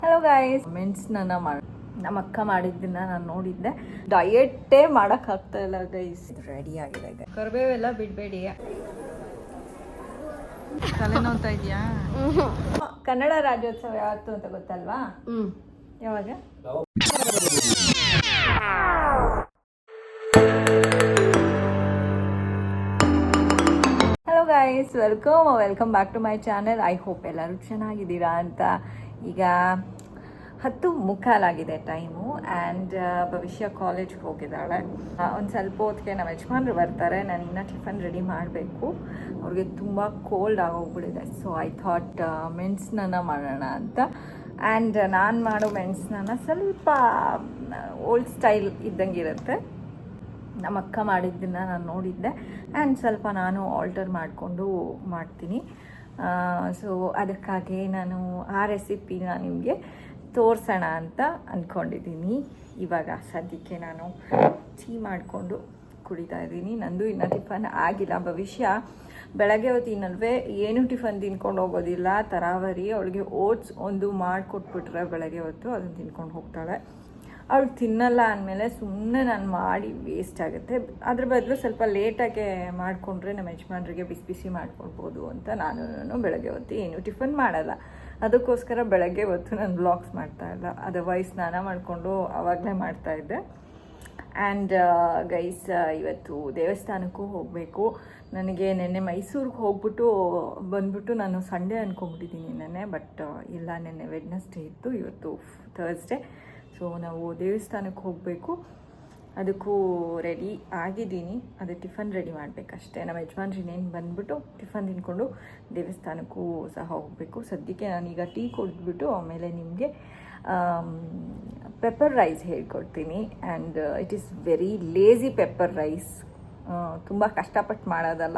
Hello guys, ಮೆಣಸನ್ನ ನಮ್ಮ ಅಕ್ಕ ಮಾಡಿದ್ದನ್ನ ನಾನು ನೋಡಿದ್ದೆ. ಡಯೆಟ್ಟೇ ಮಾಡೋಕ್ಕಾಗ್ತಾ ಇಲ್ಲ ಗೈಸ್. ರೆಡಿ ಆಗಿದೆ. ಕರಿಬೇವೆಲ್ಲ ಬಿಡಬೇಡಿ. ತಲೆನೋವ್ತಾ ಇದೆಯಾ? ಕನ್ನಡ ರಾಜ್ಯೋತ್ಸವ ಯಾವತ್ತು ಅಂತ ಗೊತ್ತಲ್ವಾ? ಯಾವಾಗ? Hello guys, welcome back to my channel. I hope ಎಲ್ಲರೂ ಚೆನ್ನಾಗಿದ್ದೀರಾ ಅಂತ. ಈಗ 10:15 ಟೈಮು ಆ್ಯಂಡ್ ಭವಿಷ್ಯ ಕಾಲೇಜ್ಗೆ ಹೋಗಿದ್ದಾಳೆ. ಒಂದು ಸ್ವಲ್ಪ ಹೊತ್ತಿಗೆ ನಮ್ಮ ಯಜಮಾನ್ರು ಬರ್ತಾರೆ. ನಾನು ಇನ್ನೂ ಟಿಫನ್ ರೆಡಿ ಮಾಡಬೇಕು. ಅವ್ರಿಗೆ ತುಂಬ ಕೋಲ್ಡ್ ಆಗೋಗ್ಬಿಟ್ಟಿದೆ. ಸೊ ಐ ಥಾಟ್ ಮೆಣಸನ್ನ ಮಾಡೋಣ ಅಂತ. ಆ್ಯಂಡ್ ನಾನು ಮಾಡೋ ಮೆಣಸನ್ನ ಸ್ವಲ್ಪ ಓಲ್ಡ್ ಸ್ಟೈಲ್ ಇದ್ದಂಗೆ ಇರುತ್ತೆ. ನಮ್ಮ ಅಕ್ಕ ಮಾಡಿದ್ದನ್ನು ನಾನು ನೋಡಿದ್ದೆ ಆ್ಯಂಡ್ ಸ್ವಲ್ಪ ನಾನು ಆಲ್ಟರ್ ಮಾಡಿಕೊಂಡು ಮಾಡ್ತೀನಿ. ಸೊ ಅದಕ್ಕಾಗಿ ನಾನು ಆ ರೆಸಿಪಿನ ನಿಮಗೆ ತೋರಿಸೋಣ ಅಂತ ಅಂದ್ಕೊಂಡಿದ್ದೀನಿ. ಇವಾಗ ಸದ್ಯಕ್ಕೆ ನಾನು ಟೀ ಮಾಡಿಕೊಂಡು ಕುಡಿತಾ ಇದ್ದೀನಿ. ನಂದು ಇನ್ನೂ ಟಿಫನ್ ಆಗಿಲ್ಲ. ಭವಿಷ್ಯ ಬೆಳಗ್ಗೆ ಹೊತ್ತು ಇನ್ನಲ್ವೇ ಏನು ಟಿಫನ್ ತಿನ್ಕೊಂಡು ಹೋಗೋದಿಲ್ಲ. ತರಾವರಿ ಅವಳಿಗೆ ಓಟ್ಸ್ ಒಂದು ಮಾಡಿಕೊಟ್ಬಿಟ್ರೆ ಬೆಳಗ್ಗೆ ಹೊತ್ತು ಅದನ್ನು ತಿನ್ಕೊಂಡು ಹೋಗ್ತಾಳೆ. ಅವಳು ತಿನ್ನಲ್ಲ ಅಂದಮೇಲೆ ಸುಮ್ಮನೆ ನಾನು ಮಾಡಿ ವೇಸ್ಟ್ ಆಗುತ್ತೆ. ಅದ್ರ ಬದಲು ಸ್ವಲ್ಪ ಲೇಟಾಗೆ ಮಾಡಿಕೊಂಡ್ರೆ ನಮ್ಮ ಯಜಮಾನ್ರಿಗೆ ಬಿಸಿ ಬಿಸಿ ಮಾಡ್ಕೊಳ್ಬೋದು ಅಂತ ನಾನು ಬೆಳಗ್ಗೆ ಹೊತ್ತು ಏನು ಟಿಫನ್ ಮಾಡಲ್ಲ. ಅದಕ್ಕೋಸ್ಕರ ಬೆಳಗ್ಗೆ ಹೊತ್ತು ನಾನು ವ್ಲಾಗ್ಸ್ ಮಾಡ್ತಾಯಿಲ್ಲ. ಅದರ್ವೈಸ್ ಸ್ನಾನ ಮಾಡಿಕೊಂಡು ಆವಾಗಲೇ ಮಾಡ್ತಾಯಿದ್ದೆ. ಆ್ಯಂಡ್ ಗೈಸ್, ಇವತ್ತು ದೇವಸ್ಥಾನಕ್ಕೂ ಹೋಗಬೇಕು. ನನಗೆ ನೆನ್ನೆ ಮೈಸೂರಿಗೆ ಹೋಗ್ಬಿಟ್ಟು ಬಂದ್ಬಿಟ್ಟು ನಾನು ಸಂಡೇ ಅಂದ್ಕೊಂಬಿಟ್ಟಿದ್ದೀನಿ ನೆನ್ನೆ. ಬಟ್ ಇಲ್ಲ, ನೆನ್ನೆ ವೆಡ್ನೆಸ್ಡೇ ಇತ್ತು, ಇವತ್ತು ಥರ್ಸ್ಡೇ. ಸೊ ನಾವು ದೇವಸ್ಥಾನಕ್ಕೆ ಹೋಗಬೇಕು. ಅದಕ್ಕೂ ರೆಡಿ ಆಗಿದ್ದೀನಿ. ಅದು ಟಿಫನ್ ರೆಡಿ ಮಾಡಬೇಕಷ್ಟೇ. ನಮ್ಮ ಯಜಮಾನ್ರು ಇನ್ನೇನು ಬಂದುಬಿಟ್ಟು ಟಿಫನ್ ತಿನ್ಕೊಂಡು ದೇವಸ್ಥಾನಕ್ಕೂ ಸಹ ಹೋಗಬೇಕು. ಸದ್ಯಕ್ಕೆ ನಾನೀಗ ಟೀ ಕುಡಿದ್ಬಿಟ್ಟು ಆಮೇಲೆ ನಿಮಗೆ ಪೆಪ್ಪರ್ ರೈಸ್ ಹೇಳ್ಕೊಡ್ತೀನಿ. And it is very lazy pepper rice. ತುಂಬ ಕಷ್ಟಪಟ್ಟು ಮಾಡೋದಲ್ಲ.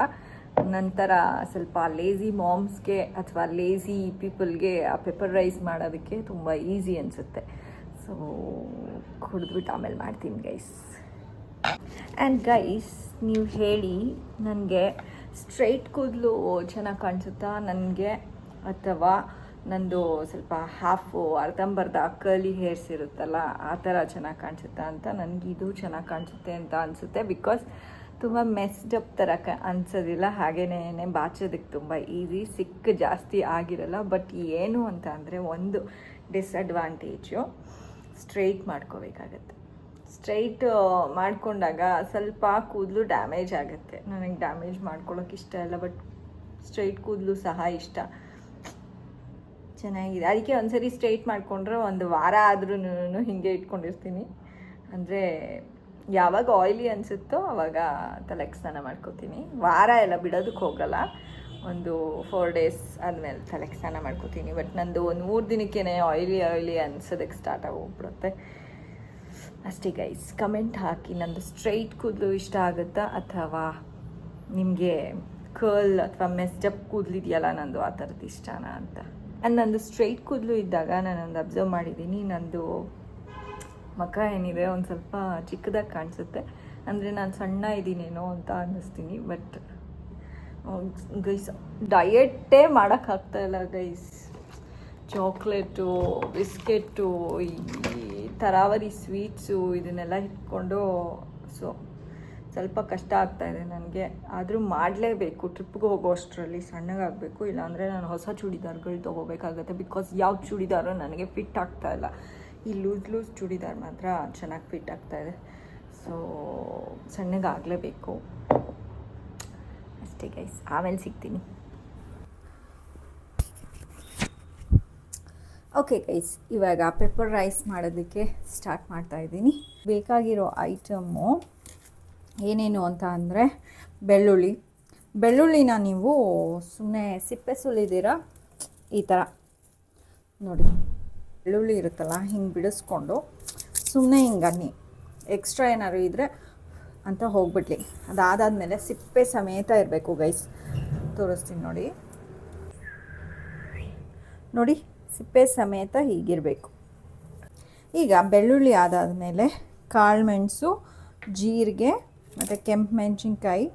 ನಂತರ ಸ್ವಲ್ಪ ಲೇಝಿ ಮಾಮ್ಸ್ಗೆ ಅಥವಾ ಲೇಝಿ ಪೀಪಲ್ಗೆ ಆ ಪೆಪ್ಪರ್ ರೈಸ್ ಮಾಡೋದಕ್ಕೆ ತುಂಬ ಈಸಿ ಅನಿಸುತ್ತೆ. ಸೊ ಕುಡಿದ್ಬಿಟ್ಟು ಆಮೇಲೆ ಮಾಡ್ತೀನಿ ಗೈಸ್. ಆ್ಯಂಡ್ ಗೈಸ್, ನೀವು ಹೇಳಿ, ನನಗೆ ಸ್ಟ್ರೈಟ್ ಕೂದಲು ಚೆನ್ನಾಗಿ ಕಾಣಿಸುತ್ತಾ ನನಗೆ, ಅಥವಾ ನಂದು ಸ್ವಲ್ಪ ಅರ್ಧಂಬರ್ಧ ಕರ್ಲಿ ಹೇರ್ಸ್ ಇರುತ್ತಲ್ಲ ಆ ಥರ ಚೆನ್ನಾಗಿ ಕಾಣಿಸುತ್ತಾ ಅಂತ. ನನಗೆ ಇದು ಚೆನ್ನಾಗಿ ಕಾಣಿಸುತ್ತೆ ಅಂತ ಅನಿಸುತ್ತೆ. ಬಿಕಾಸ್ ತುಂಬ ಮೆಸ್ಡಪ್ ಥರ ಅನಿಸೋದಿಲ್ಲ. ಹಾಗೆಯೇ ಬಾಚೋದಕ್ಕೆ ತುಂಬ ಈಸಿ, ಜಾಸ್ತಿ ಆಗಿರಲ್ಲ. ಬಟ್ ಏನು ಅಂತ ಅಂದರೆ ಒಂದು ಡಿಸ್ಅಡ್ವಾಂಟೇಜು, ಸ್ಟ್ರೈಟ್ ಮಾಡ್ಕೋಬೇಕಾಗತ್ತೆ. ಸ್ಟ್ರೈಟ್ ಮಾಡ್ಕೊಂಡಾಗ ಸ್ವಲ್ಪ ಕೂದಲು ಡ್ಯಾಮೇಜ್ ಆಗುತ್ತೆ. ನನಗೆ ಡ್ಯಾಮೇಜ್ ಮಾಡ್ಕೊಳ್ಳೋಕೆ ಇಷ್ಟ ಇಲ್ಲ. ಬಟ್ ಸ್ಟ್ರೈಟ್ ಕೂದಲು ಸಹ ಇಷ್ಟ, ಚೆನ್ನಾಗಿದೆ. ಅದಕ್ಕೆ ಒಂದ್ಸರಿ ಸ್ಟ್ರೈಟ್ ಮಾಡಿಕೊಂಡ್ರೆ ಒಂದು ವಾರ ಆದ್ರೂ ಹೀಗೆ ಇಟ್ಕೊಂಡಿರ್ತೀನಿ. ಅಂದರೆ ಯಾವಾಗ ಆಯ್ಲಿ ಅನಿಸುತ್ತೋ ಆವಾಗ ತಲೆಗೆ ಸ್ನಾನ ಮಾಡ್ಕೋತೀನಿ. ವಾರ ಎಲ್ಲ ಬಿಡೋದಕ್ಕೆ ಹೋಗಲ್ಲ. ಒಂದು 4 days ಆದಮೇಲೆ ತಲೆಗೆ ಸ್ನಾನ ಮಾಡ್ಕೋತೀನಿ. ಬಟ್ ನಂದು ಒಂದು 3 ದಿನಕ್ಕೇ ಆಯ್ಲಿ ಅನ್ಸೋದಕ್ಕೆ ಸ್ಟಾರ್ಟ್ ಆಗೋಗ್ಬಿಡುತ್ತೆ ಅಷ್ಟೇ ಗೈಸ್. ಕಮೆಂಟ್ ಹಾಕಿ, ನಂದು ಸ್ಟ್ರೈಟ್ ಕೂದಲು ಇಷ್ಟ ಆಗುತ್ತಾ ಅಥವಾ ನಿಮಗೆ ಕರ್ಲ್ ಅಥವಾ ಮೆಸ್ಡಪ್ ಕೂದಲು ಇದೆಯಲ್ಲ ನಂದು ಆ ಥರದ್ದು ಇಷ್ಟನಾ ಅಂತ. ಆ್ಯಂಡ್ ನಂದು ಸ್ಟ್ರೈಟ್ ಕೂದಲು ಇದ್ದಾಗ ನಾನೊಂದು ಅಬ್ಸರ್ವ್ ಮಾಡಿದ್ದೀನಿ, ನಂದು ಮುಖ ಏನಿದೆ ಒಂದು ಸ್ವಲ್ಪ ಚಿಕ್ಕದಾಗಿ ಕಾಣಿಸುತ್ತೆ. ಅಂದರೆ ನಾನು ಸಣ್ಣ ಇದ್ದೀನೇನೋ ಅಂತ ಅನ್ನಿಸ್ತೀನಿ. ಬಟ್ ಗೈಸ್, ಡಯೆಟ್ಟೇ ಮಾಡೋಕ್ಕಾಗ್ತಾ ಇಲ್ಲ ಗೈಸ್. ಚಾಕ್ಲೇಟು, ಬಿಸ್ಕೆಟು, ಈ ತರಾವರಿ ಸ್ವೀಟ್ಸು ಇದನ್ನೆಲ್ಲ ಇಟ್ಕೊಂಡು ಸೊ ಸ್ವಲ್ಪ ಕಷ್ಟ ಆಗ್ತಾಯಿದೆ ನನಗೆ. ಆದರೂ ಮಾಡಲೇಬೇಕು. ಟ್ರಿಪ್ಗೆ ಹೋಗೋ ಅಷ್ಟರಲ್ಲಿ ಸಣ್ಣಗಾಗಬೇಕು, ಇಲ್ಲಾಂದರೆ ನಾನು ಹೊಸ ಚೂಡಿದಾರ್ಗಳು ತೊಗೋಬೇಕಾಗತ್ತೆ. ಬಿಕಾಸ್ ಯಾವ ಚೂಡಿದಾರು ನನಗೆ ಫಿಟ್ ಆಗ್ತಾಯಿಲ್ಲ. ಈ ಲೂಸ್ ಚೂಡಿದಾರ್ ಮಾತ್ರ ಚೆನ್ನಾಗಿ ಫಿಟ್ ಆಗ್ತಾಯಿದೆ. ಸೊ ಸಣ್ಣಗಾಗಲೇಬೇಕು ಅಷ್ಟೇ ಗೈಸ್. ಆಮೇಲೆ ಸಿಗ್ತೀನಿ. ಓಕೆ ಗೈಸ್, ಇವಾಗ ಪೆಪ್ಪರ್ ರೈಸ್ ಮಾಡೋದಕ್ಕೆ ಸ್ಟಾರ್ಟ್ ಮಾಡ್ತಾಯಿದ್ದೀನಿ. ಬೇಕಾಗಿರೋ ಐಟಮ್ಮು ಏನೇನು ಅಂತ ಅಂದರೆ ಬೆಳ್ಳುಳ್ಳಿನ ನೀವು ಸುಮ್ಮನೆ ಸಿಪ್ಪೆ ಸುಲಿದಿರ ಈ ಥರ ನೋಡಿ, ಬೆಳ್ಳುಳ್ಳಿ ಇರುತ್ತಲ್ಲ ಹಿಂಗೆ ಬಿಡಿಸ್ಕೊಂಡು ಸುಮ್ಮನೆ ಹಿಂಗೆ ಅನ್ನಿ. ಎಕ್ಸ್ಟ್ರಾ ಏನಾದ್ರು ಇದ್ದರೆ ಅಂತ ಹೋಗ್ಬಿಡ್ಲಿ. ಅದಾದಮೇಲೆ ಸಿಪ್ಪೆ ಸಮೇತ ಇರಬೇಕು ಗೈಸ್. ತೋರಿಸ್ತೀನಿ ನೋಡಿ, ಸಿಪ್ಪೆ ಸಮೇತ ಹೀಗಿರಬೇಕು. ಈಗ ಬೆಳ್ಳುಳ್ಳಿ ಆದಾದಮೇಲೆ ಕಾಳುಮೆಣಸು, ಜೀರಿಗೆ ಮತ್ತು ಕೆಂಪು ಮೆಣಸಿನ್ಕಾಯಿ,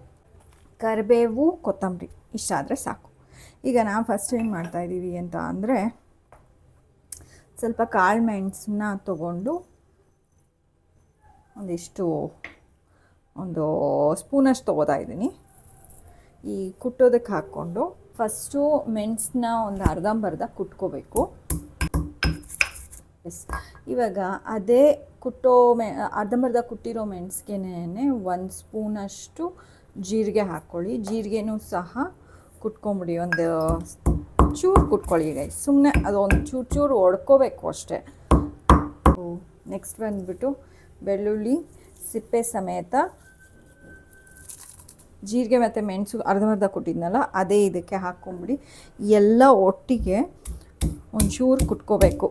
ಕರಿಬೇವು, ಕೊತ್ತಂಬರಿ ಇಷ್ಟಾದರೆ ಸಾಕು. ಈಗ ನಾವು ಫಸ್ಟ್ ಏನು ಮಾಡ್ತಾಯಿದ್ದೀವಿ ಅಂತ ಅಂದರೆ ಸ್ವಲ್ಪ ಕಾಳು ಮೆಣಸನ್ನ ತೊಗೊಂಡು ಒಂದಿಷ್ಟು ಒಂದು ಸ್ಪೂನಷ್ಟು ತೊಗೋತಾ ಇದ್ದೀನಿ. ಈ ಕುಟ್ಟೋದಕ್ಕೆ ಹಾಕ್ಕೊಂಡು ಫಸ್ಟು ಮೆಣಸನ್ನ ಒಂದು ಅರ್ಧಂಬರ್ಧ ಕುಟ್ಕೋಬೇಕು. ಇವಾಗ ಅದೇ ಅರ್ಧಂಬರ್ಧ ಕುಟ್ಟಿರೋ ಮೆಣಸಿಗೆನೇ 1 ಸ್ಪೂನಷ್ಟು ಜೀರಿಗೆ ಹಾಕ್ಕೊಳ್ಳಿ. ಜೀರಿಗೆನೂ ಸಹ ಕುಟ್ಕೊಂಬಿಡಿ, ಒಂದು ಚೂರು ಕುಟ್ಕೊಳ್ಳಿ ಗೈಸ್. ಸುಮ್ಮನೆ ಅದೊಂದು ಚೂರು ಹೊಡ್ಕೋಬೇಕು ಅಷ್ಟೇ. ನೆಕ್ಸ್ಟ್ ಬಂದುಬಿಟ್ಟು ಬೆಳ್ಳುಳ್ಳಿ ಸಿಪ್ಪೆ ಸಮೇತ ಜೀರಿಗೆ ಮತ್ತು ಮೆಣಸು ಅರ್ಧಂಬರ್ಧ ಕೊಟ್ಟಿದ್ನಲ್ಲ ಅದೇ ಇದಕ್ಕೆ ಹಾಕ್ಕೊಂಬಿಡಿ. ಎಲ್ಲ ಒಟ್ಟಿಗೆ ಒಂಚೂರು ಕುಟ್ಕೋಬೇಕು.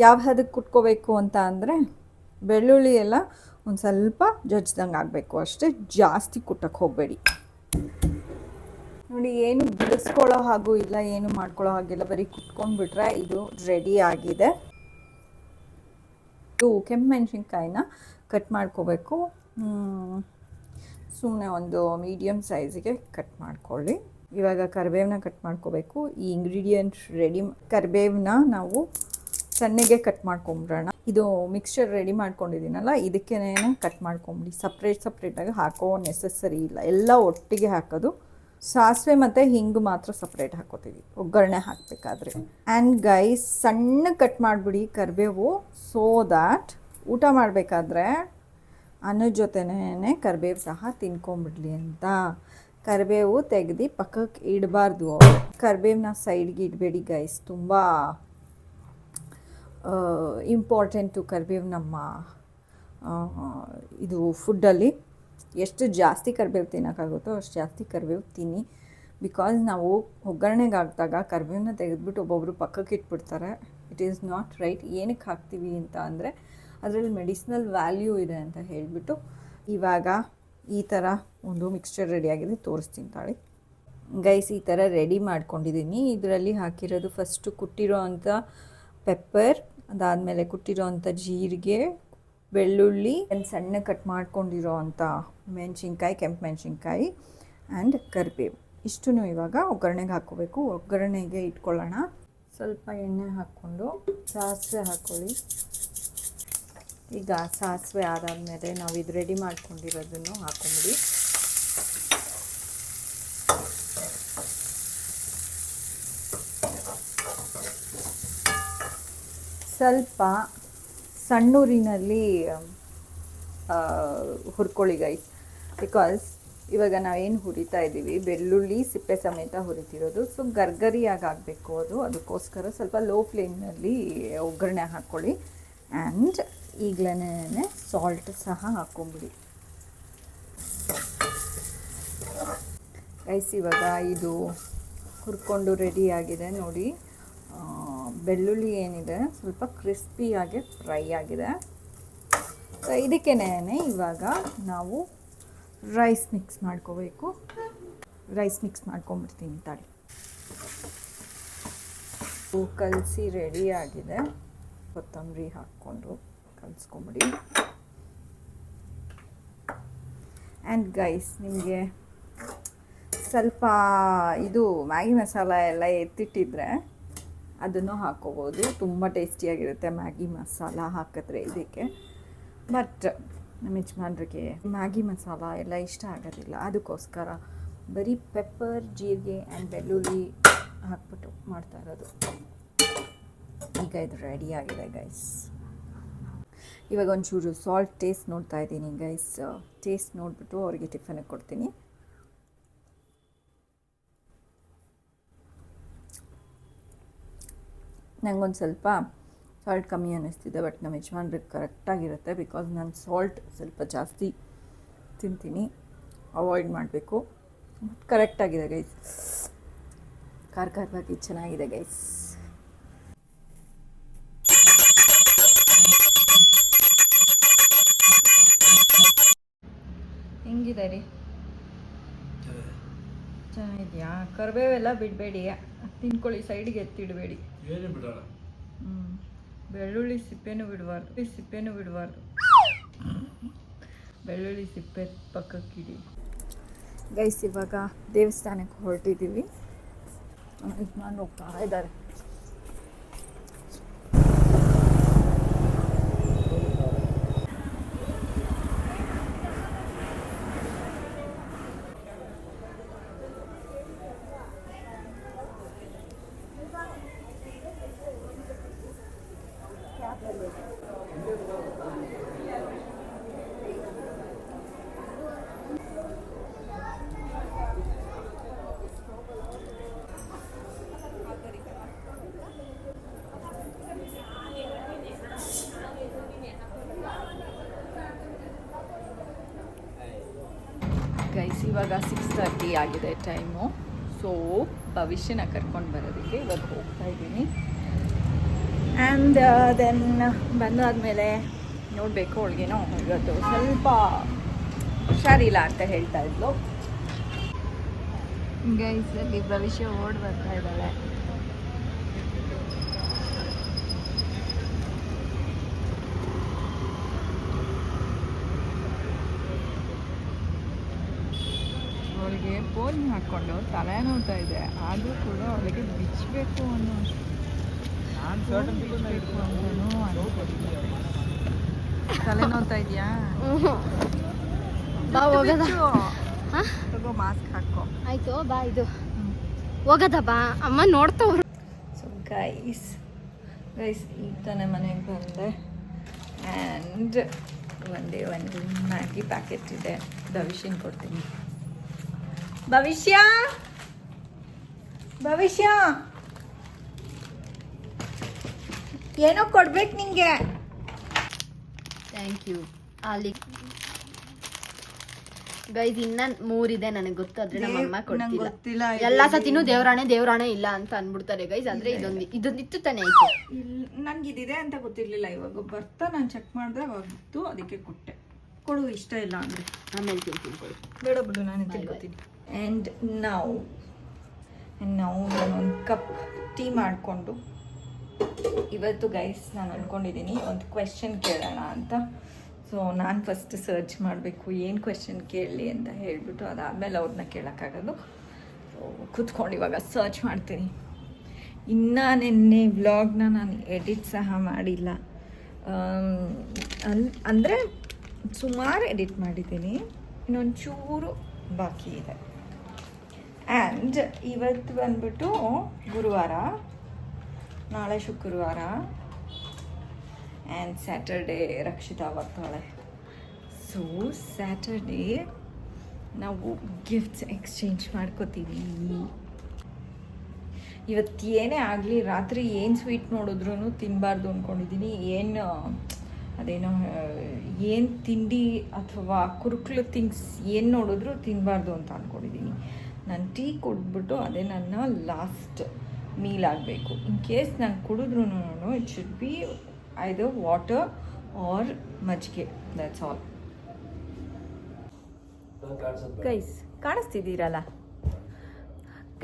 ಯಾವ ಹದಕ್ಕೆ ಕುಟ್ಕೋಬೇಕು ಅಂತ ಅಂದರೆ ಬೆಳ್ಳುಳ್ಳಿ ಎಲ್ಲ ಒಂದು ಸ್ವಲ್ಪ ಜಜ್ದಂಗೆ ಆಗಬೇಕು ಅಷ್ಟೇ, ಜಾಸ್ತಿ ಕುಟ್ಟಕ್ಕೆ ಹೋಗಬೇಡಿ. ನೋಡಿ, ಏನು ಬಿಡಿಸ್ಕೊಳ್ಳೋ ಹಾಗೂ ಇಲ್ಲ, ಏನು ಮಾಡ್ಕೊಳ್ಳೋ ಹಾಗಿಲ್ಲ, ಬರೀ ಕುಟ್ಕೊಂಡ್ಬಿಟ್ರೆ ಇದು ರೆಡಿ ಆಗಿದೆ. ಇದು ಕೆಂಪು ಮೆಣಸಿನ್ಕಾಯಿನ ಕಟ್ ಮಾಡ್ಕೋಬೇಕು. ಸುಮ್ಮನೆ ಒಂದು ಮೀಡಿಯಮ್ ಸೈಜಿಗೆ ಕಟ್ ಮಾಡ್ಕೊಳ್ಳಿ. ಇವಾಗ ಕರಿಬೇವನ್ನ ಕಟ್ ಮಾಡ್ಕೋಬೇಕು. ಈ ಇಂಗ್ರೀಡಿಯೆಂಟ್ ರೆಡಿ, ಕರಿಬೇವನ್ನ ನಾವು ಸಣ್ಣಗೆ ಕಟ್ ಮಾಡ್ಕೊಂಬಿಡೋಣ. ಇದು ಮಿಕ್ಸ್ಚರ್ ರೆಡಿ ಮಾಡ್ಕೊಂಡಿದ್ದೀನಲ್ಲ, ಇದಕ್ಕೇನೆ ಕಟ್ ಮಾಡ್ಕೊಂಬಿಡಿ. ಸಪ್ರೇಟಾಗಿ ಹಾಕೋ ನೆಸೆಸರಿ ಇಲ್ಲ, ಎಲ್ಲ ಒಟ್ಟಿಗೆ ಹಾಕೋದು. ಸಾಸಿವೆ ಮತ್ತು ಹಿಂಗು ಮಾತ್ರ ಸಪ್ರೇಟ್ ಹಾಕೋತೀವಿ ಒಗ್ಗರಣೆ ಹಾಕಬೇಕಾದ್ರೆ. ಆ್ಯಂಡ್ ಗೈಸ್, ಸಣ್ಣ ಕಟ್ ಮಾಡಿಬಿಡಿ ಕರಿಬೇವು, ಸೋ ದ್ಯಾಟ್ ಊಟ ಮಾಡಬೇಕಾದ್ರೆ ಅನ್ನದ ಜೊತೆನೇ ಕರಿಬೇವು ಸಹ ತಿನ್ಕೊಂಬಿಡ್ಲಿ ಅಂತ. ಕರಿಬೇವು ತೆಗೆದು ಪಕ್ಕಕ್ಕೆ ಇಡಬಾರ್ದು. ಕರಿಬೇವನ್ನ ಸೈಡ್ಗೆ ಇಡಬೇಡಿ ಗೈಸ್, ತುಂಬ ಇಂಪಾರ್ಟೆಂಟು ಕರಿಬೇವು ನಮ್ಮ ಇದು ಫುಡ್ಡಲ್ಲಿ. ಎಷ್ಟು ಜಾಸ್ತಿ ಕರಿಬೇವು ತಿನ್ನೋಕ್ಕಾಗುತ್ತೋ ಅಷ್ಟು ಜಾಸ್ತಿ ಕರಿಬೇವು ತಿನ್ನಿ. ಬಿಕಾಸ್ ನಾವು ಒಗ್ಗರಣೆಗೆ ಹಾಕಿದಾಗ ಕರಿಬೇವನ್ನ ತೆಗೆದುಬಿಟ್ಟು ಒಬ್ಬೊಬ್ಬರು ಪಕ್ಕಕ್ಕೆ ಇಟ್ಬಿಡ್ತಾರೆ. It is not right. ಏನಕ್ಕೆ ಹಾಕ್ತೀವಿ ಅಂತ ಅಂದರೆ ಅದರಲ್ಲಿ ಮೆಡಿಸಿನಲ್ ವ್ಯಾಲ್ಯೂ ಇದೆ ಅಂತ ಹೇಳಿಬಿಟ್ಟು. ಇವಾಗ ಈ ಥರ ಒಂದು ಮಿಕ್ಸ್ಚರ್ ರೆಡಿಯಾಗಿದೆ, ತೋರಿಸ್ತೀನಿ ತಾಳಿ ಗೈಸ್. ಈ ಥರ ರೆಡಿ ಮಾಡ್ಕೊಂಡಿದ್ದೀನಿ. ಇದರಲ್ಲಿ ಹಾಕಿರೋದು ಫಸ್ಟು ಕುಟ್ಟಿರೋ ಅಂಥ ಪೆಪ್ಪರ್, ಅದಾದಮೇಲೆ ಕುಟ್ಟಿರೋ ಅಂಥ ಜೀರಿಗೆ, ಬೆಳ್ಳುಳ್ಳಿ, ಸಣ್ಣ ಕಟ್ ಮಾಡ್ಕೊಂಡಿರೋ ಅಂಥ ಮೆಣಸಿನ್ಕಾಯಿ, ಕೆಂಪು ಮೆಣಸಿನ್ಕಾಯಿ ಆ್ಯಂಡ್ ಕರಿಬೇವು. ಇಷ್ಟೂ ಇವಾಗ ಒಗ್ಗರಣೆಗೆ ಹಾಕ್ಕೋಬೇಕು. ಒಗ್ಗರಣೆಗೆ ಇಟ್ಕೊಳ್ಳೋಣ. ಸ್ವಲ್ಪ ಎಣ್ಣೆ ಹಾಕ್ಕೊಂಡು ಸಾಸಿವೆ ಹಾಕ್ಕೊಳ್ಳಿ. ಈಗ ಸಾಸಿವೆ ಆದಾದಮೇಲೆ ನಾವು ಇದು ರೆಡಿ ಮಾಡ್ಕೊಂಡಿರೋದನ್ನು ಹಾಕ್ಕೊಂಬಿಡಿ. ಸ್ವಲ್ಪ ಸಣ್ಣೂರಿನಲ್ಲಿ ಹುರ್ಕೊಳ್ಳಿ ಗೈಸ್. ಬಿಕಾಸ್ ಇವಾಗ ನಾವೇನು ಹುರಿತಾ ಇದ್ದೀವಿ ಬೆಳ್ಳುಳ್ಳಿ ಸಿಪ್ಪೆ ಸಮೇತ ಹುರಿತಿರೋದು, ಸೊ ಗರ್ಗರಿಯಾಗಿ ಆಗಬೇಕು ಅದು. ಅದಕ್ಕೋಸ್ಕರ ಸ್ವಲ್ಪ ಲೋ ಫ್ಲೇಮ್ನಲ್ಲಿ ಒಗ್ಗರಣೆ ಹಾಕ್ಕೊಳ್ಳಿ. ಆ್ಯಂಡ್ ಈಗಲೇ ಸಾಲ್ಟ್ ಸಹ ಹಾಕ್ಕೊಂಬಿಡಿ ಗೈಸ್. ಇವಾಗ ಇದು ಹುರ್ಕೊಂಡು ರೆಡಿಯಾಗಿದೆ ನೋಡಿ. ಬೆಳ್ಳುಳ್ಳಿ ಏನಿದೆ ಸ್ವಲ್ಪ ಕ್ರಿಸ್ಪಿಯಾಗಿ ಫ್ರೈ ಆಗಿದೆ. ಸೊ ಇದಕ್ಕೇನೆ ಇವಾಗ ನಾವು ರೈಸ್ ಮಿಕ್ಸ್ ಮಾಡ್ಕೋಬೇಕು. ರೈಸ್ ಮಿಕ್ಸ್ ಮಾಡ್ಕೊಂಬಿಡ್ತೀನಿ ತಾಳಿ. ಕಲಸಿ ರೆಡಿಯಾಗಿದೆ. ಕೊತ್ತಂಬರಿ ಹಾಕ್ಕೊಂಡು ಕಲಿಸ್ಕೊಂಬಿಡಿ. ಆ್ಯಂಡ್ ಗೈಸ್, ನಿಮಗೆ ಸ್ವಲ್ಪ ಇದು ಮ್ಯಾಗಿ ಮಸಾಲ ಎಲ್ಲ ಎತ್ತಿಟ್ಟಿದ್ರೆ ಅದನ್ನು ಹಾಕ್ಕೋಬೋದು. ತುಂಬ ಟೇಸ್ಟಿಯಾಗಿರುತ್ತೆ ಮ್ಯಾಗಿ ಮಸಾಲ ಹಾಕಿದ್ರೆ ಇದಕ್ಕೆ. ಬಟ್ ನಮ್ಮ ಯಜಮಾನ್ರಿಗೆ ಮ್ಯಾಗಿ ಮಸಾಲ ಎಲ್ಲ ಇಷ್ಟ ಆಗೋದಿಲ್ಲ, ಅದಕ್ಕೋಸ್ಕರ ಬರೀ ಪೆಪ್ಪರ್, ಜೀರಿಗೆ ಆ್ಯಂಡ್ ಬೆಳ್ಳುಳ್ಳಿ ಹಾಕ್ಬಿಟ್ಟು ಮಾಡ್ತಾ ಇರೋದು. ಈಗ ಇದು ರೆಡಿಯಾಗಿದೆ ಗೈಸ್. ಇವಾಗ ಒಂಚೂರು ಸಾಲ್ಟ್ ಟೇಸ್ಟ್ ನೋಡ್ತಾ ಇದ್ದೀನಿ ಗೈಸ್. ಟೇಸ್ಟ್ ನೋಡಿಬಿಟ್ಟು ಅವರಿಗೆ ಟಿಫನಿಗೆ ಕೊಡ್ತೀನಿ. ನಂಗೊಂದು ಸ್ವಲ್ಪ ಸಾಲ್ಟ್ ಕಮ್ಮಿ ಅನ್ನಿಸ್ತಿದೆ, ಬಟ್ ನಮ್ಮ ಯಜಮಾನ್ರಿಗೆ ಕರೆಕ್ಟಾಗಿರುತ್ತೆ. ಬಿಕಾಸ್ ನಾನು ಸಾಲ್ಟ್ ಸ್ವಲ್ಪ ಜಾಸ್ತಿ ತಿಂತೀನಿ, ಅವಾಯ್ಡ್ ಮಾಡಬೇಕು. ಬಟ್ ಕರೆಕ್ಟಾಗಿದೆ ಗೈಸ್, ಖಾರವಾಗಿ ಚೆನ್ನಾಗಿದೆ ಗೈಸ್. ಹೆಂಗಿದೆ ರೀ? ಚೆನ್ನಾಗಿದೆಯಾ? ಕರಿಬೇವೆಲ್ಲ ಬಿಡಬೇಡಿ, ತಿನ್ಕೊಳ್ಳಿ, ಸೈಡಿಗೆ ಎತ್ತಿಡಬೇಡಿ. ಬೆಳ್ಳುಳ್ಳಿ ಸಿಪ್ಪೆನೂ ಬಿಡಬಾರ್ದು. ಬೆಳ್ಳುಳ್ಳಿ ಸಿಪ್ಪೆ ಪಕ್ಕಕ್ಕಿಡಿ ಗೈಸ್. ಇವಾಗ ದೇವಸ್ಥಾನಕ್ಕೆ ಹೊರಟಿದ್ದೀವಿ. ಯಜಮಾನ್ ಹೋಗ್ತಾ ಇದ್ದಾರೆ. ಗೈಸ್ ಇವಾಗ 6:30 ಆಗಿದೆ ಟೈಮು. ಸೊ ಭವಿಷ್ಯನ ಕರ್ಕೊಂಡು ಬರೋದಕ್ಕೆ ಇವಾಗ ಹೋಗ್ತಾ ಇದ್ದೀನಿ. ಆ್ಯಂಡ್ ದೆನ್ ಬಂದಾದಮೇಲೆ ನೋಡಬೇಕು, ಅವಳಿಗೇನೋ ಇವತ್ತು ಸ್ವಲ್ಪ ಹುಷಾರಿಲ್ಲ ಅಂತ ಹೇಳ್ತಾ ಇದ್ಲು. ಗೈಸ್ ಅಲ್ಲಿ ಭವಿಷ್ಯ ಓಡ್ ಬರ್ತಾ ಇದ್ದಾಳೆ. ಅವಳಿಗೆ ಫೋನ್ ಹಾಕ್ಕೊಂಡು ತಲೆ ನೋಡ್ತಾ ಇದೆ, ಆದರೂ ಕೂಡ ಅವಳಿಗೆ ಬಿಚ್ಚಬೇಕು ಅನ್ನೋ ಅಷ್ಟು ಬಿಚ್ಚಬೇಕು ಅಂತಲೂ ಅನ್ಕೊಂಡಿಲ್ಲ. ತಲೆ ನೋಡ್ತಾ ಇದೆಯಾ? ಬಾ ಹೋಗದ. ತಗೋ ಮಾಸ್ಕ್ ಹಾಕೋ. ಆಯ್ತು ಬಾ, ಇದು ಹೋಗದ ಬಾ, ಅಮ್ಮ ನೋಡ್ತವ್ರು. ಸೊ ಗೈಸ್ ಈಗ ತಾನೇ ಮನೆಗೆ ಬಂದೆ. ಆ್ಯಂಡ್ ಒಂದೇ ಒಂದು ಮ್ಯಾಗಿ ಪ್ಯಾಕೆಟ್ ಇದೆ, ಭವಿಷ್ಯನ ಕೊಡ್ತೀನಿ. ಭವಿಷ್ಯ ಭವಿಷ್ಯ ಏನೋ ಕೊಡ್ಬೇಕು ನಿಂಗೆ. Thank you. ಅಲ್ಲಿ ಗೈಸ್ ಇನ್ನ 3 ಇದೆ ನನಗೆ ಗೊತ್ತು, ಆದ್ರೆ ನಮ್ಮಮ್ಮ ಕೊಡ್ತಿಲ್ಲ. ಎಲ್ಲಾ ಸತಿನೂ ದೇವ್ರಾಣೆ ಇಲ್ಲ ಅಂತ ಅನ್ಬಿಡ್ತಾರೆ ಗೈಸ್. ಆದ್ರೆ ಇದೊಂದಿತ್ತು ತಾನೇ ಆಯ್ತು. ನನ್ಗೆ ಇದಿದೆ ಅಂತ ಗೊತ್ತಿರ್ಲಿಲ್ಲ. ಇವಾಗ ಬರ್ತಾ ನಾನು ಚೆಕ್ ಮಾಡಿದ್ರೆ ಅವಾಗಿತ್ತು, ಅದಕ್ಕೆ ಕೊಟ್ಟೆ. ಕೊಡು, ಇಷ್ಟ ಇಲ್ಲ ಅಂದ್ರೆ ಆಮೇಲೆ ತಿಂತೀನಿ. ಕೊಡು, ಬೇಡ ಬಿಡು, ನಾನು ತಿಳ್ಕೊತೀನಿ. ಆ್ಯಂಡ್ ನಾವು ನಾನೊಂದು ಕಪ್ ಟೀ ಮಾಡಿಕೊಂಡು ಇವತ್ತು ಗೈಸ್ ನಾನು ಅಂದ್ಕೊಂಡಿದ್ದೀನಿ ಒಂದು ಕ್ವೆಶ್ಚನ್ ಕೇಳೋಣ ಅಂತ. ಸೊ ನಾನು ಫಸ್ಟ್ ಸರ್ಚ್ ಮಾಡಬೇಕು ಏನು ಕ್ವೆಶ್ಚನ್ ಕೇಳಲಿ ಅಂತ ಹೇಳಿಬಿಟ್ಟು ಅದಾದಮೇಲೆ ಅವ್ರನ್ನ ಕೇಳೋಕ್ಕಾಗೋದು. ಸೊ ಕೂತ್ಕೊಂಡು ಇವಾಗ ಸರ್ಚ್ ಮಾಡ್ತೀನಿ. ಇನ್ನೂ ನಿನ್ನೆ ವ್ಲಾಗ್ನ ನಾನು ಎಡಿಟ್ ಸಹ ಮಾಡಿಲ್ಲ. ಅಂದರೆ ಸುಮಾರು ಎಡಿಟ್ ಮಾಡಿದ್ದೀನಿ, ಇನ್ನೊಂಚೂರು ಬಾಕಿ ಇದೆ. ಆ್ಯಂಡ್ ಇವತ್ತು ಬಂದ್ಬಿಟ್ಟು ಗುರುವಾರ, ನಾಳೆ ಶುಕ್ರವಾರ, ಆ್ಯಂಡ್ ಸ್ಯಾಟರ್ಡೇ ರಕ್ಷಿತಾ ಬರ್ತಾಳೆ. ಸೊ ಸ್ಯಾಟರ್ಡೇ ನಾವು ಗಿಫ್ಟ್ಸ್ ಎಕ್ಸ್ಚೇಂಜ್ ಮಾಡ್ಕೋತೀವಿ. ಇವತ್ತು ಏನೇ ಆಗಲಿ ರಾತ್ರಿ ಏನು ಸ್ವೀಟ್ ನೋಡಿದ್ರೂ ತಿನ್ನಬಾರ್ದು ಅಂದ್ಕೊಂಡಿದ್ದೀನಿ. ಏನು ತಿಂಡಿ ಅಥವಾ ಕುರುಕ್ಲು ಥಿಂಗ್ಸ್ ಏನು ನೋಡಿದ್ರು ತಿನ್ನಬಾರ್ದು ಅಂತ ಅಂದ್ಕೊಂಡಿದ್ದೀನಿ. ನಾನು ಟೀ ಕುಡಿದ್ಬಿಟ್ಟು ಅದೇ ನನ್ನ ಲಾಸ್ಟ್ ಮೀಲ್ ಆಗಬೇಕು. ಇನ್ ಕೇಸ್ ನಾನು ಕುಡಿದ್ರೂ it should be either water or ಮಜ್ಜಿಗೆ, ದಟ್ಸ್ ಆಲ್. ಗೈಸ್ ಕಾಣಿಸ್ತಿದ್ದೀರಲ್ಲ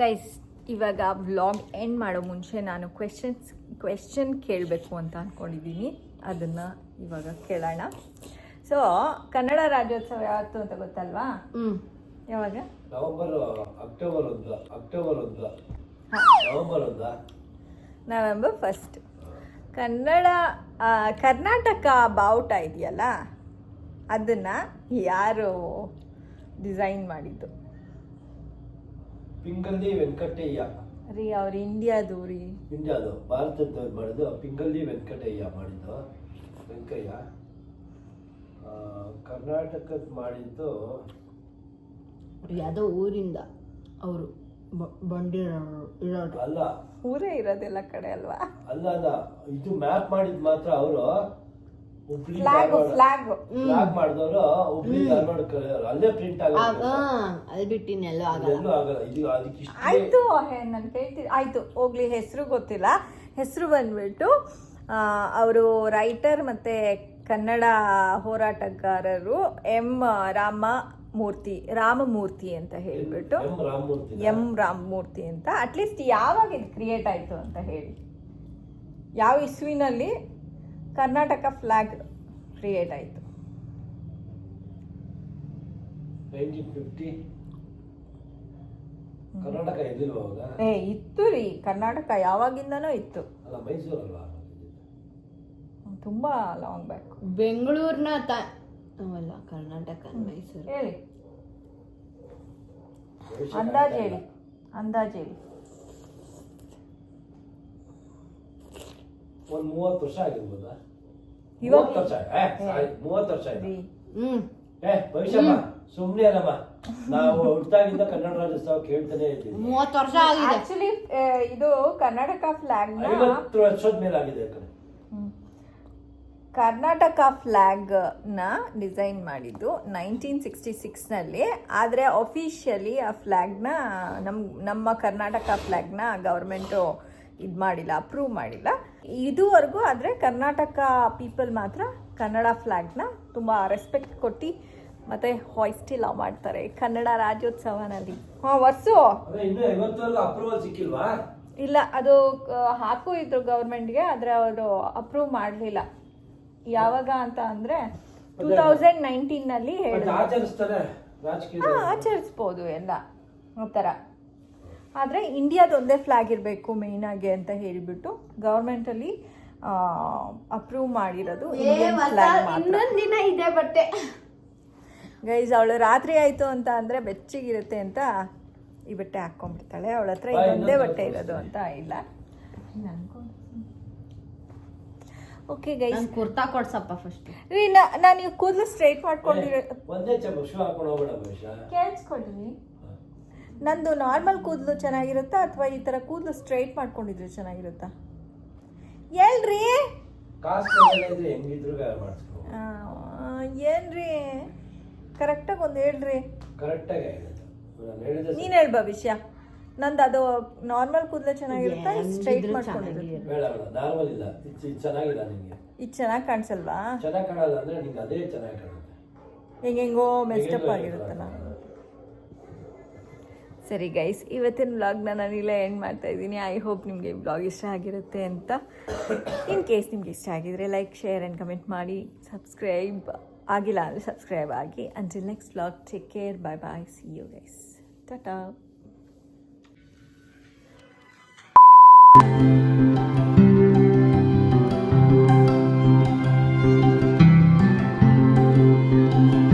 ಗೈಸ್, ಇವಾಗ ವ್ಲಾಗ್ ಎಂಡ್ ಮಾಡೋ ಮುಂಚೆ ನಾನು ಕ್ವೆಶ್ಚನ್ ಕೇಳಬೇಕು ಅಂತ ಅಂದ್ಕೊಂಡಿದ್ದೀನಿ. ಅದನ್ನು ಇವಾಗ ಕೇಳೋಣ. ಸೊ ಕನ್ನಡ ರಾಜ್ಯೋತ್ಸವ ಯಾವತ್ತು ಅಂತ ಗೊತ್ತಲ್ವಾ? ಯಾವಾಗ? ನವೆಂಬರ್ 1. ಕರ್ನಾಟಕ ಬಾವುಟ ಇದೆಯಲ್ಲ, ಅದನ್ನು ಯಾರು ಡಿಸೈನ್ ಮಾಡಿದ್ದು? ಪಿಂಗಳ್ಳಿ ವೆಂಕಟಯ್ಯ ರೀ. ಅವ್ರು ಇಂಡಿಯಾದು ಭಾರತದವ್ರು ಮಾಡಿದ್ದು. ಪಿಂಗಳ್ಳಿ ವೆಂಕಟಯ್ಯ ಮಾಡಿದ್ದು, ವೆಂಕಯ್ಯ. ಕರ್ನಾಟಕದ ಮಾಡಿದ್ದು ಯಾವುದೋ ಊರಿಂದ ಅವರು ಬಂದಿರೋರು. ಅಲ್ಲ, ಊರೇ ಇರೋದೆಲ್ಲ ಕಡೆ ಅಲ್ವಾ? ಅಲ್ಲ, ಇದು ಮ್ಯಾಪ್ ಮಾಡಿದ್ ಮಾತ್ರ ಅವರು. ಫ್ಲಾಗ್ ಮಾಡಿದವರು ಹುಬ್ಳಿ ಧಾರವಾಡ ಅಲ್ಲೇ ಪ್ರಿಂಟ್ ಆಗೋದು. ಅಲ್ಲಿ ಬಿಟ್ಟಿನೆಲ್ಲ ಎಲ್ಲೂ ಆಗಲ್ಲ. ಇದು ಅದಕ್ಕೆ ಆಯ್ತು. ನಾನು ಕೇಳ್ತಿದ್ದೆ, ಆಯ್ತು ಹೋಗ್ಲಿ, ಹೆಸರು ಗೊತ್ತಿಲ್ಲ. ಹೆಸರು ಬಂದ್ಬಿಟ್ಟು ಅವರು ರೈಟರ್ ಮತ್ತು ಕನ್ನಡ ಹೋರಾಟಗಾರರು ರಾಮಮೂರ್ತಿ ಅಂತ ಹೇಳ್ಬಿಟ್ಟು, ರಾಮಮೂರ್ತಿ ಅಂತ. ಅಟ್ಲೀಸ್ಟ್ ಯಾವಾಗ ಇದು ಕ್ರಿಯೇಟ್ ಆಯಿತು ಅಂತ ಹೇಳಿ, ಯಾವ ಇಸ್ವಿನಲ್ಲಿ ಕರ್ನಾಟಕ ಫ್ಲಾಗ್ ಕ್ರಿಯೇಟ್ ಆಯಿತು? 1950. ಕರ್ನಾಟಕ ಇದಿಲ್ವಾ ಅವಾಗ? ಇತ್ತು ರೀ, ಕರ್ನಾಟಕ ಯಾವಾಗಿಂದನೋ ಇತ್ತು. ಅಲ್ಲ, ಮೈಸೂರು ಅಲ್ವಾ? ತುಂಬಾ ಲಾಂಗ್ ಬ್ಯಾಕ್. ಬೆಂಗಳೂರಿನ ಅಲ್ಲ, ಕರ್ನಾಟಕ ಮೈಸೂರು. ಹೇಳಿ, ಅಂದಾಜು ಹೇಳಿ. ಒಂದು 30 ವರ್ಷ ಆಗಿರ್ಬೋದಾ? ಇವಾಗ 30 ವರ್ಷ 30 ವರ್ಷ ಆಯ್ತು. ಹ್ಮ್ ಭವಿಷ್ಯಮ್ಮ ಸುಮ್ನೆ ಅಲ್ಲಮ್ಮ, ನಾವು ಹುಟ್ಟಾಗಿಂದ ಕನ್ನಡ ರಾಜ್ಯೋತ್ಸವ ಕೇಳ್ತಾನೆ ಇದ್ದೀವಿ. 30 ವರ್ಷ ಆಗಿದೆ ಆಕ್ಚುಲಿ ಇದು ಕರ್ನಾಟಕ ಫ್ಲಾಗ್ 50 ವರ್ಷದ ಮೇಲೆ ಆಗಿದೆ. ಕರ್ನಾಟಕ ಫ್ಲ್ಯಾಗ್ನ ಡಿಸೈನ್ ಮಾಡಿದ್ದು 1966ನಲ್ಲಿ. ಆದರೆ ಅಫಿಷಿಯಲಿ ಆ ಫ್ಲ್ಯಾಗ್ನ ನಮ್ಮ ಕರ್ನಾಟಕ ಫ್ಲ್ಯಾಗ್ನ ಗೌರ್ಮೆಂಟು ಇದು ಮಾಡಿಲ್ಲ, ಅಪ್ರೂವ್ ಮಾಡಿಲ್ಲ ಇದುವರೆಗೂ. ಆದರೆ ಕರ್ನಾಟಕ ಪೀಪಲ್ ಮಾತ್ರ ಕನ್ನಡ ಫ್ಲ್ಯಾಗ್ನ ತುಂಬ ರೆಸ್ಪೆಕ್ಟ್ ಕೊಟ್ಟು ಮತ್ತು ಹಾಯ್ಸ್ಟ್ ಎಲ್ಲ ಮಾಡ್ತಾರೆ ಕನ್ನಡ ರಾಜ್ಯೋತ್ಸವನಲ್ಲಿ. ವರ್ಷು ಇನ್ನು 50ವರೆಗೂ ಅಪ್ರೂವಲ್ ಸಿಕ್ಕಿಲ್ವಾ? ಇಲ್ಲ, ಅದು ಹಾಕು ಇದ್ರು ಗೌರ್ಮೆಂಟ್ಗೆ, ಆದರೆ ಅವರು ಅಪ್ರೂವ್ ಮಾಡಲಿಲ್ಲ. ಯಾವಾಗ ಅಂತ ಅಂದರೆ 2019ನಲ್ಲಿ ಹೇಳಿದ್ರು. ಆಚರಿಸ್ತಾರೆ, ರಾಜಕೀಯ ಆಚರಿಸ್ಬೋದು ಎಲ್ಲ ಆ ಥರ. ಆದರೆ ಇಂಡಿಯಾದೊಂದೇ ಫ್ಲ್ಯಾಗ್ ಇರಬೇಕು ಮೇಯ್ನಾಗಿ ಅಂತ ಹೇಳಿಬಿಟ್ಟು ಗೌರ್ಮೆಂಟಲ್ಲಿ ಅಪ್ರೂವ್ ಮಾಡಿರೋದು ಇಂಡಿಯನ್ ಫ್ಲ್ಯಾಗ್ ಮಾತ್ರ. ಇನ್ನೊಂದು ದಿನ ಇದೆ ಬಟ್ಟೆ ಗೈಸ್, ಅವಳು ರಾತ್ರಿ ಆಯಿತು ಅಂತ ಅಂದರೆ ಬೆಚ್ಚಗಿರುತ್ತೆ ಅಂತ ಈ ಬಟ್ಟೆ ಹಾಕ್ಕೊಂಡ್ಬಿಡ್ತಾಳೆ. ಅವಳ ಹತ್ರ ಇನ್ನೊಂದೇ ಬಟ್ಟೆ ಇರೋದು ಅಂತ ಇಲ್ಲ. ಓಕೆ ಗೈಸ್, ಕುರ್ತಾ ಕೊಡ್ಸಪ್ಪ ಫಸ್ಟ್. ರೀ ನಾನು ಈಗ ಕೂದಲು ಸ್ಟ್ರೈಟ್ ಮಾಡ್ಕೊಂಡಿರೋ ಒಂದೇ ಶೂ ಹಾಕೊಂಡು ಹೋಗ್ಬೇಡ ಭವಿಷ್ಯ. ಕೇಳಿಸ್ಕೊಡ್ರಿ, ನಂದು ನಾರ್ಮಲ್ ಕೂದಲು ಚೆನ್ನಾಗಿರುತ್ತಾ ಅಥವಾ ಈ ಥರ ಕೂದಲು ಸ್ಟ್ರೈಟ್ ಮಾಡ್ಕೊಂಡಿದ್ರೆ ಚೆನ್ನಾಗಿರುತ್ತಾ? ಹೇಳ್ರಿ. ಕಾಸು ಇದ್ರೆ ಹೆಂಗಿದ್ರು ಮಾಡಿಸ್ಕೊ. ಏನ್ರಿ ಕರೆಕ್ಟಾಗಿ ಒಂದು ಹೇಳ್ರಿ. ಕರೆಕ್ಟಾಗಿ ನೀನು ಹೇಳಿ ಭವಿಷ್ಯ. ನಂದು ಅದು ನಾರ್ಮಲ್ ಕೂದಲು ಚೆನ್ನಾಗಿರುತ್ತಾ ಸ್ಟ್ರೈಟ್ ಮಾಡ್ಕೊಂಡಿರುತ್ತೆ? ಬೇಡ ಬೇಡ, ನಾರ್ಮಲ್ ಇಲ್ಲ, ಇದು ಚೆನ್ನಾಗಿಲ್ಲ ನಿಂಗೆ. ಇದು ಚೆನ್ನಾಗಿ ಕಾಣಿಸಲ್ವಾ? ಚೆನ್ನಾಗಿ ಕಾಣಲ್ಲ ಅಂದ್ರೆ ನಿಂಗೆ ಅದೇ ಚೆನ್ನಾಗಿ ಕಾಣುತ್ತೆ. ಹೆಂಗೆಂಗೋ ಮೆಸ್ಟಪ್ ಆಗಿರುತ್ತಲ್ಲ. ಸರಿ ಗೈಸ್, ಇವತ್ತಿನ ವ್ಲಾಗ್ನ ನಾನಿಲ್ಲ ಎಂಡ್ ಮಾಡ್ತಾ ಇದ್ದೀನಿ. ಐ ಹೋಪ್ ನಿಮಗೆ ಈ ವ್ಲಾಗ್ ಇಷ್ಟ ಆಗಿರುತ್ತೆ ಅಂತ. ಇನ್ ಕೇಸ್ ನಿಮ್ಗೆ ಇಷ್ಟ ಆಗಿದ್ರೆ ಲೈಕ್, ಶೇರ್ ಆ್ಯಂಡ್ ಕಮೆಂಟ್ ಮಾಡಿ. ಸಬ್ಸ್ಕ್ರೈಬ್ ಆಗಿಲ್ಲ ಅಂದರೆ ಸಬ್ಸ್ಕ್ರೈಬ್ ಆಗಿ. Until next vlog, take care, bye bye, see you guys, Tata.